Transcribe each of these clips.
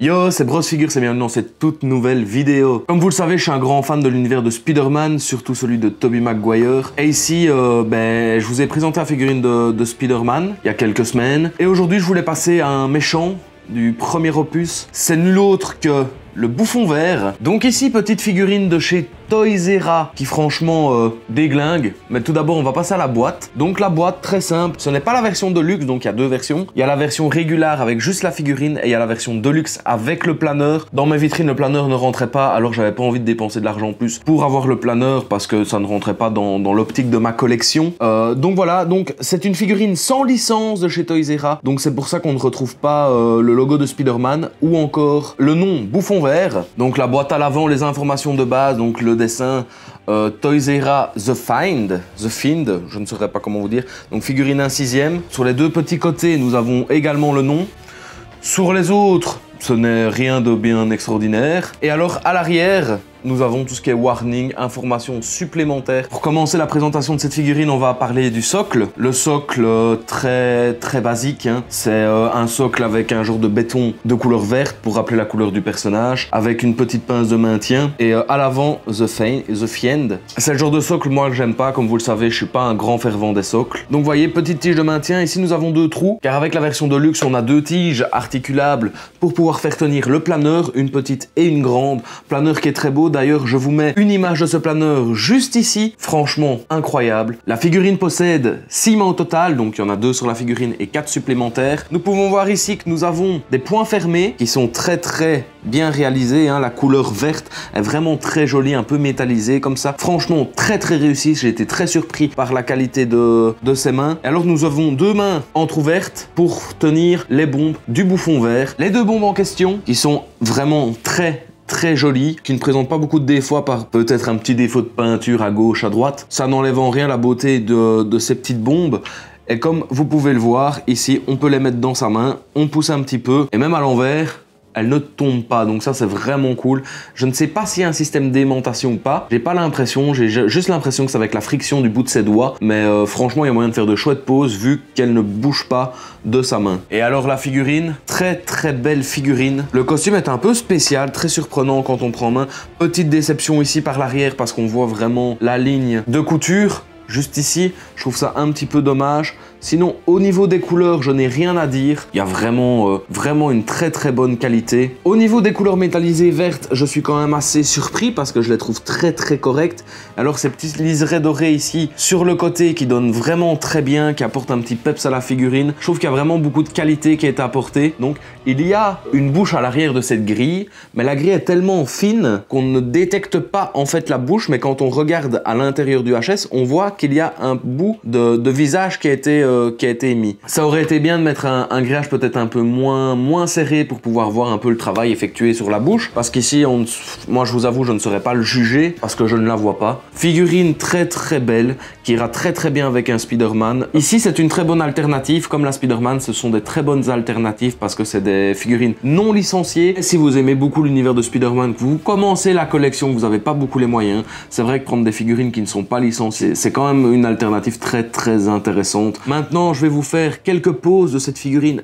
Yo, c'est Brosfigures et bienvenue dans cette toute nouvelle vidéo. Comme vous le savez, je suis un grand fan de l'univers de Spider-Man, surtout celui de Tobey Maguire. Et ici, je vous ai présenté la figurine de Spider-Man il y a quelques semaines. Et aujourd'hui, je voulais passer à un méchant du premier opus. C'est nul autre que le Bouffon Vert. Donc ici, petite figurine de chez Toys R Us qui franchement déglingue. Mais tout d'abord, on va passer à la boîte. Donc la boîte, très simple. Ce n'est pas la version Deluxe, donc il y a deux versions. Il y a la version régulière avec juste la figurine et il y a la version Deluxe avec le planeur. Dans mes vitrines, le planeur ne rentrait pas, alors j'avais pas envie de dépenser de l'argent en plus pour avoir le planeur parce que ça ne rentrait pas dans l'optique de ma collection. Donc voilà, donc c'est une figurine sans licence de chez Toys R Us. Donc c'est pour ça qu'on ne retrouve pas le logo de Spider-Man ou encore le nom Bouffon Vert. Donc la boîte à l'avant, les informations de base, donc le dessin Toys R Us The Find, je ne saurais pas comment vous dire. Donc figurine 1/6. Sur les deux petits côtés, nous avons également le nom. Sur les autres, ce n'est rien de bien extraordinaire. Et alors à l'arrière, nous avons tout ce qui est warning, informations supplémentaires. Pour commencer la présentation de cette figurine, on va parler du socle. Le socle très basique, hein. C'est un socle avec un genre de béton de couleur verte pour rappeler la couleur du personnage, avec une petite pince de maintien. Et à l'avant, The Fiend. C'est le genre de socle, moi, que j'aime pas. Comme vous le savez, je suis pas un grand fervent des socles. Donc vous voyez, petite tige de maintien. Ici, nous avons deux trous, car avec la version de luxe, on a deux tiges articulables pour pouvoir faire tenir le planeur, une petite et une grande. Planeur qui est très beau. D'ailleurs, je vous mets une image de ce planeur juste ici. Franchement, incroyable. La figurine possède 6 mains au total, donc il y en a 2 sur la figurine et 4 supplémentaires. Nous pouvons voir ici que nous avons des points fermés qui sont très bien réalisés, hein. La couleur verte est vraiment très jolie, un peu métallisée comme ça. Franchement, très réussi. J'ai été très surpris par la qualité de ces mains. Et alors, nous avons 2 mains entrouvertes pour tenir les bombes du Bouffon Vert. Les 2 bombes en question, qui sont vraiment très joli, qui ne présente pas beaucoup de défauts, par peut-être un petit défaut de peinture à gauche, à droite. Ça n'enlève en rien la beauté de ces petites bombes. Et comme vous pouvez le voir, ici, on peut les mettre dans sa main, on pousse un petit peu, et même à l'envers, elle ne tombe pas, donc ça c'est vraiment cool. Je ne sais pas s'il y a un système d'aimantation ou pas, j'ai pas l'impression, j'ai juste l'impression que c'est avec la friction du bout de ses doigts, mais franchement il y a moyen de faire de chouettes poses vu qu'elle ne bouge pas de sa main. Et alors la figurine, très belle figurine. Le costume est un peu spécial, très surprenant quand on prend en main. Petite déception ici par l'arrière parce qu'on voit vraiment la ligne de couture. Juste ici, je trouve ça un petit peu dommage. Sinon, au niveau des couleurs, je n'ai rien à dire. Il y a vraiment une très bonne qualité. Au niveau des couleurs métallisées vertes, je suis quand même assez surpris parce que je les trouve très correctes. Alors ces petits liserés dorés ici sur le côté qui donnent vraiment très bien, qui apportent un petit peps à la figurine. Je trouve qu'il y a vraiment beaucoup de qualité qui est apportée. Donc il y a une bouche à l'arrière de cette grille, mais la grille est tellement fine qu'on ne détecte pas en fait la bouche, mais quand on regarde à l'intérieur du HS, on voit qu'il y a un bout de visage qui a été émis. Ça aurait été bien de mettre un grillage peut-être un peu moins serré pour pouvoir voir un peu le travail effectué sur la bouche, parce qu'ici, moi je vous avoue, je ne saurais pas le juger parce que je ne la vois pas. Figurine très belle, qui ira très bien avec un Spider-Man. Ici, c'est une très bonne alternative. Comme la Spider-Man, ce sont des très bonnes alternatives parce que c'est des figurines non licenciées. Si vous aimez beaucoup l'univers de Spider-Man, que vous commencez la collection, que vous n'avez pas beaucoup les moyens, c'est vrai que prendre des figurines qui ne sont pas licenciées, c'est quand même une alternative très intéressante. Maintenant, je vais vous faire quelques poses de cette figurine.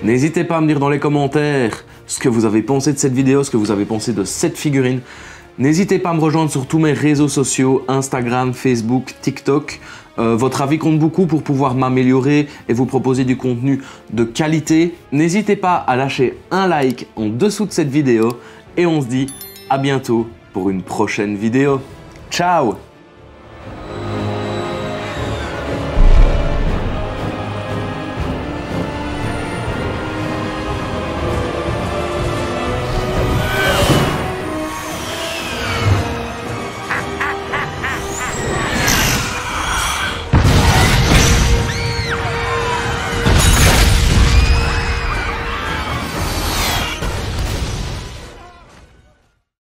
N'hésitez pas à me dire dans les commentaires ce que vous avez pensé de cette vidéo, ce que vous avez pensé de cette figurine. N'hésitez pas à me rejoindre sur tous mes réseaux sociaux, Instagram, Facebook, TikTok. Votre avis compte beaucoup pour pouvoir m'améliorer et vous proposer du contenu de qualité. N'hésitez pas à lâcher un like en dessous de cette vidéo et on se dit à bientôt pour une prochaine vidéo. Ciao!